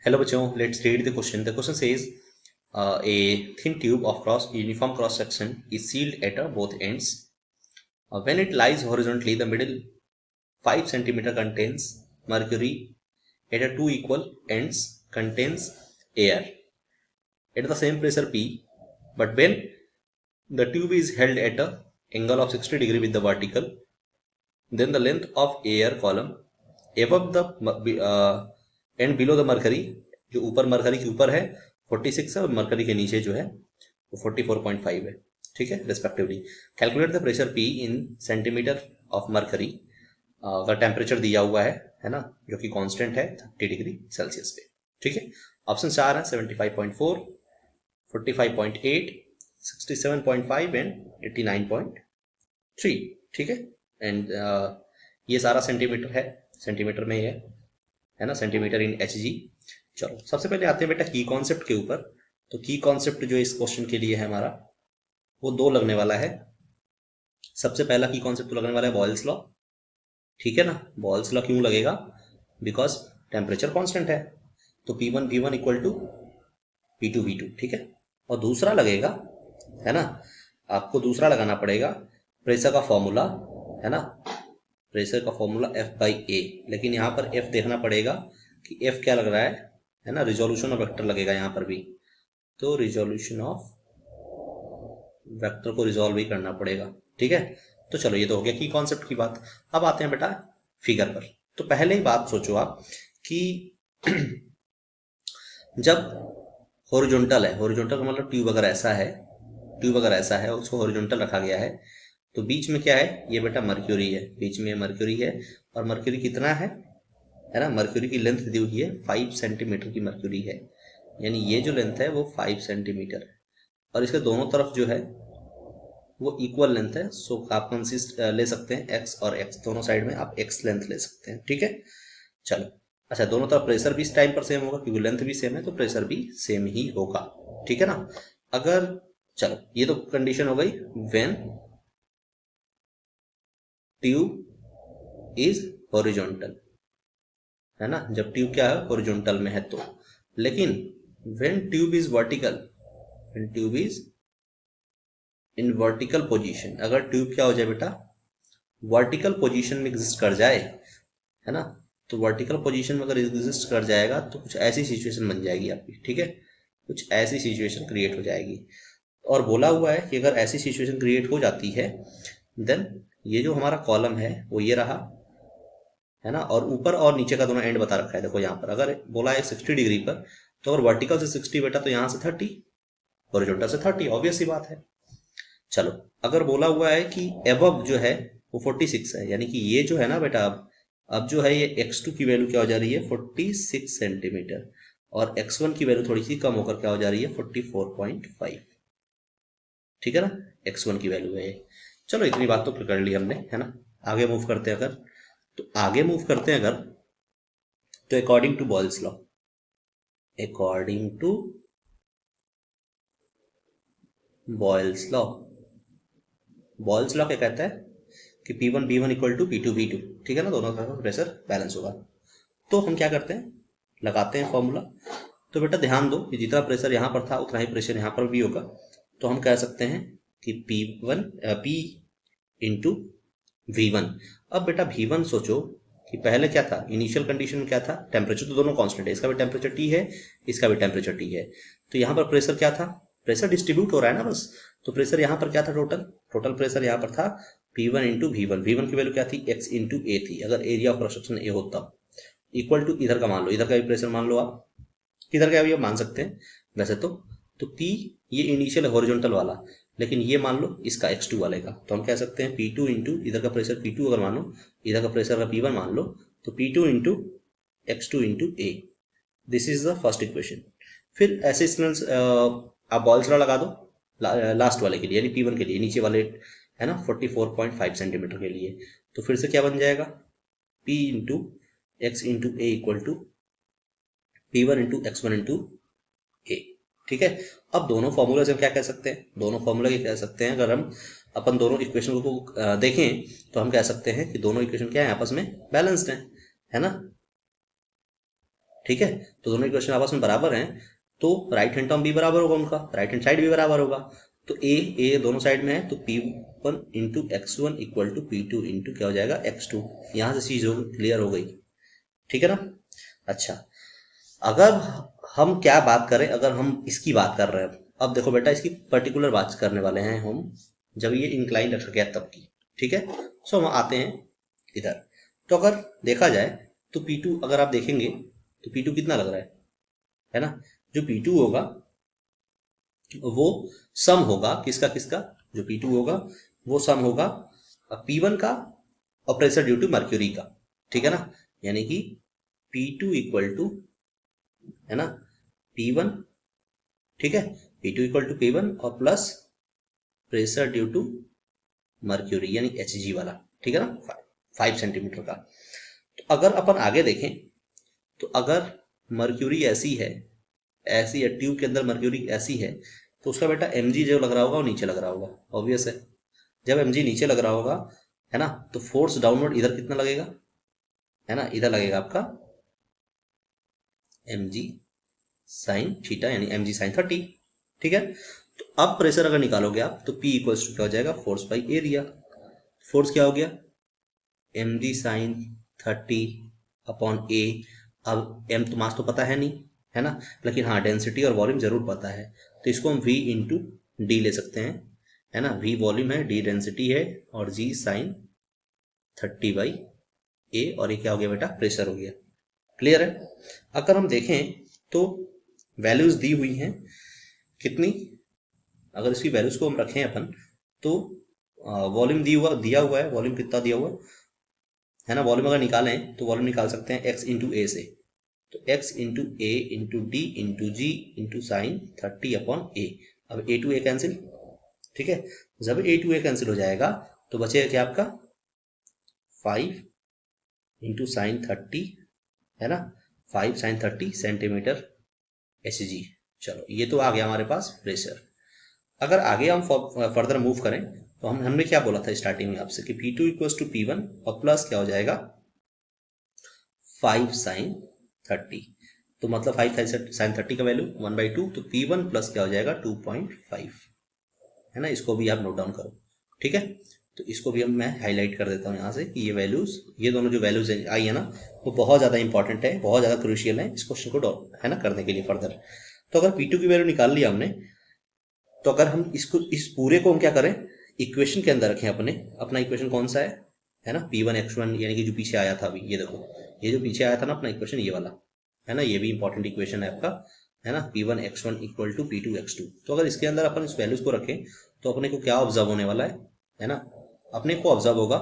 Hello बच्चों, let's read the question. The question says a thin tube of uniform cross section is sealed at both ends. When it lies horizontally, the middle 5 centimeter contains mercury. At two equal ends contains air at the same pressure P. But when the tube is held at a angle of 60 degree with the vertical, then the length of air column above the and below the mercury, जो ऊपर mercury के ऊपर है 46 है और mercury के नीचे जो है वो 44.5 है, ठीक है, respectively. Calculate the pressure P in centimetre of mercury. अगर टेम्परेचर दिया हुआ है ना, जो कि कांस्टेंट है 30 डिग्री सेल्सियस पे, ठीक है. ऑप्शन 4 है 75.4, 45.8, 67.5 एंड 89.3, ठीक है. एंड ये सारा सेंटीमीटर है, सेंटीमीटर में है ना, सेंटीमीटर इन एच जी. चलो सबसे पहले आते हैं बेटा की कॉन्सेप्ट के ऊपर. तो की कॉन्सेप्ट जो इस क्वेश्चन के लिए है हमारा, वो दो लगने वाला है. सबसे पहला की कॉन्सेप्ट तो लगने वाला है बॉयल्स लॉ, ठीक है ना. बॉयल्स लॉ क्यों लगेगा? बिकॉज टेम्परेचर कांस्टेंट है, तो P1 V1 equal to P2 V2, ठीक है. और दूसरा लगेगा, है ना, आपको दूसरा लगाना पड़ेगा प्रेशर का फॉर्मूला, है ना. प्रेशर का फॉर्मूला F/A, लेकिन यहाँ पर F देखना पड़ेगा कि F क्या लग रहा है ना. रिजोल्यूशन ऑफ वेक्टर लगेगा यहाँ पर भी, तो रिजोल्यूशन ऑफ वेक्टर को रिजॉल्व ही करना पड़ेगा, ठीक है. तो चलो ये तो हो गया की कॉन्सेप्ट की बात. अब आते हैं बेटा फिगर पर. तो पहले ही बात सोचो आप कि जब हॉरिजॉन्टल है, हॉरिजॉन्टल का मतलब ट्यूब अगर ऐसा है, ट्यूब अगर ऐसा है उसको हॉरिजॉन्टल रखा गया है, तो बीच में क्या है, ये बेटा मर्क्यूरी है, बीच में मर्क्यूरी है. और मर्क्यूरी कितना है ना, मर्क्यूरी की लेंथ दी हुई है 5 सेंटीमीटर की मर्क्यूरी है, यानी ये जो लेंथ है वो 5 सेंटीमीटर है. और इसके दोनों तरफ जो है वो इक्वल लेंथ है. सो आप कंसिस्ट ले सकते हैं एक्स और एक्स, दोनों साइड में आप एक्स लेंथ ले सकते हैं, ठीक है. चलो अच्छा, दोनों तरफ प्रेशर भी इस टाइम पर सेम होगा क्योंकि लेंथ भी सेम है, तो प्रेशर भी सेम ही होगा, ठीक है ना. अगर चलो ये तो कंडीशन हो गई व्हेन ट्यूब इज हॉरिजॉन्टल, है ना, जब ट्यूब क्या है हॉरिजॉन्टल में है तो. लेकिन when tube is vertical, when tube is in vertical position, अगर ट्यूब क्या हो जाए बेटा वर्टिकल पोजीशन में एग्जिस्ट कर जाए, है ना, तो वर्टिकल पोजीशन में अगर एग्जिस्ट कर जाएगा तो कुछ ऐसी सिचुएशन बन जाएगी आपकी, ठीक है, कुछ ऐसी सिचुएशन क्रिएट हो जाएगी. और बोला हुआ है कि अगर ऐसी सिचुएशन क्रिएट हो जाती है देन ये जो हमारा कॉलम है वो ये रहा, है ना, और ऊपर और नीचे का दोनों एंड बता रखा है. देखो यहाँ पर अगर बोला है 60 डिग्री पर, तो अगर वर्टिकल से 60 बेटा तो यहाँ से 30, हॉरिजॉन्टल से 30, ऑब्वियस सी बात है. चलो अगर बोला हुआ है कि एबव जो है वो 46 है, यानी कि ये जो है ना बेटा, अब जो है ये x2 की वैल्यू क्या हो जा रही है 46 सेंटीमीटर, और x1 की वैल्यू थोड़ी सी कम होकर क्या हो जा रही है 44.5, ठीक है ना, x1 की वैल्यू है. चलो इतनी बात तो कर ली हमने, है ना. आगे मूव करते हैं अगर, तो आगे मूव करते हैं अगर, तो according to Boyle's law, according to Boyle's law, Boyle's law क्या कहता है कि P1 B1 equal to P2 V2, ठीक है ना, दोनों का प्रेशर बैलेंस होगा. तो हम क्या करते हैं, लगाते हैं फॉर्मूला. तो बेटा ध्यान दो कि जितना प्रेशर यहाँ पर था उतना ही प्रेशर यहाँ पर भी होगा. तो हम कह सकते हैं कि P इंटू V1. अब बेटा V1 सोचो कि पहले क्या था, इनिशियल कंडीशन में क्या था, टेम्परेचर तो दोनों कांस्टेंट है, इसका भी टेम्परेचर T है, इसका भी टेम्परेचर T है. तो यहाँ पर प्रेशर क्या था, प्रेशर डिस्ट्रीब्यूट हो रहा है ना बस. तो प्रेशर यहाँ पर क्या था, टोटल प्रेशर यहाँ पर था P1 इंटू V1. V1 की वैल्यू क्या थी, x इंटू ए थी, अगर area of cross section A होता. इक्वल टू इधर का मान लो, इधर का भी प्रेशर मान लो आप, इधर का भी आप मान सकते हैं वैसे तो. तो P ये इनिशियल है हॉरिजॉन्टल वाला, लेकिन ये मान लो इसका x2 वाले का, तो हम कह सकते हैं P2 इंटू इधर का प्रेशर P2 अगर मानो, इधर का प्रेशर अगर P1 मान लो, तो P2 into x2 into A. This is the first equation. फिर ऐसे आप बॉयल्स लॉ लगा दो लास्ट वाले के लिए, यानी P1 के लिए, नीचे वाले, है ना, 44.5 सेंटीमीटर के लिए. तो फिर से क्या बन जाएगा, P into x into A equal to P1 into x1 into A, ठीक है. अब दोनों फॉर्मूला से हम क्या कह सकते हैं, दोनों फॉर्मूला क्या कह सकते हैं, अगर हम अपन दोनों इक्वेशन को देखें तो हम कह सकते हैं कि दोनों इक्वेशन क्या है, आपस में बैलेंस्ड है ना. ठीक है, तो दोनों इक्वेशन आपस में बराबर हैं, तो राइट हैंड टर्म भी बराबर होगा उनका, राइट हैंड साइड भी बराबर होगा। तो ए दोनों साइड में है, तो P1 into x1 equal to P2 into क्या हो जाएगा x2। यहाँ से चीज क्लियर हो गई, ठीक है ना। अच्छा, अगर हम क्या बात करें, अगर हम इसकी बात कर रहे हैं, अब देखो बेटा इसकी पर्टिकुलर बात करने वाले हैं हम, जब ये इंक्लाइन रखा गया तब की, ठीक है। सो हम आते हैं इधर। तो अगर देखा जाए तो P2 अगर आप देखेंगे तो P2 कितना लग रहा है ना। जो P2 होगा वो सम होगा किसका किसका, जो P2 होगा वो सम होगा P1 का और प्रेशर ड्यू टू मर्क्यूरी का, ठीक है ना। यानी कि P2 इक्वल टू, है ना, P1, ठीक है, P2 इक्वल टू P1 और plus pressure due to mercury यानी Hg वाला, ठीक है ना, 5 सेंटीमीटर का। तो अगर अपन आगे देखें तो अगर मर्क्यूरी ऐसी है, ऐसी है ट्यूब के अंदर मर्क्यूरी ऐसी है, तो उसका बेटा Mg जो लग रहा होगा वो नीचे लग रहा होगा, ऑब्वियस है। जब Mg नीचे लग रहा होगा, है ना, तो फोर्स डाउनवर्ड इधर कितना लगेगा, है ना, इधर लगेगा आपका Mg साइन थीटा यानी Mg साइन 30, ठीक है। तो अब प्रेशर अगर निकालोगे आप तो P इक्वल्स टू क्या हो जाएगा, फोर्स बाई एरिया। फोर्स क्या हो गया, Mg साइन 30 अपॉन A। अब M तो मास तो पता है नहीं, है ना, लेकिन हाँ डेंसिटी और वॉल्यूम जरूर पता है, तो इसको हम V इंटू डी ले सकते हैं, है ना। V वॉल्यूम है, D डेंसिटी है और G साइन 30 बाई A, और ये क्या हो गया बेटा, प्रेशर हो गया। क्लियर है। अगर हम देखें तो वैल्यूज दी हुई हैं कितनी, अगर इसकी वैल्यूज को हम रखें अपन तो वॉल्यूम दिया हुआ है, वॉल्यूम कितना दिया हुआ है ना। वॉल्यूम अगर निकालें तो वॉल्यूम निकाल सकते हैं x इंटू ए से, तो x इंटू ए इंटू डी इंटू जी इंटू साइन 30 अपॉन ए। अब a टू a कैंसिल, ठीक है। जब a टू a कैंसिल हो जाएगा तो बचेगा क्या आपका 5 इंटू साइन 30, है ना, 5 साइन 30 सेंटीमीटर Hg। चलो ये तो आ गया हमारे पास प्रेशर। अगर आगे हम फर्दर मूव करें तो हमने क्या बोला था स्टार्टिंग में आपसे कि P2 इक्वल्स टू P1 और प्लस क्या हो जाएगा 5 साइन 30, तो मतलब 5 साइन 30 का वैल्यू 1/2, तो P1 प्लस क्या हो जाएगा 2.5, है ना। इसको भी आप नोट डाउन करो, ठीक है। तो इसको भी मैं हाईलाइट कर देता हूँ यहाँ से कि ये वैल्यूज, ये दोनों जो वैल्यूज आई है ना, वो बहुत ज़्यादा इंपॉर्टेंट है, बहुत ज़्यादा क्रूशियल है इस क्वेश्चन को, है ना, करने के लिए फर्दर। तो अगर P2 की वैल्यू निकाल लिया हमने, तो अगर हम इसको, इस पूरे को हम क्या करें, इक्वेशन के अंदर रखें अपने, अपना इक्वेशन कौन सा है ना, P1 x1, यानी कि जो पीछे आया था अभी, ये देखो ये जो पीछे आया था ना अपना इक्वेशन, ये वाला, है ना, ये भी इंपॉर्टेंट इक्वेशन है आपका, है ना, P1 x1 equal to P2 x2। तो अगर इसके अंदर अपन इस वैल्यूज को रखें तो अपने को क्या ऑब्जर्व होने वाला है ना, अपने को ऑब्जर्व होगा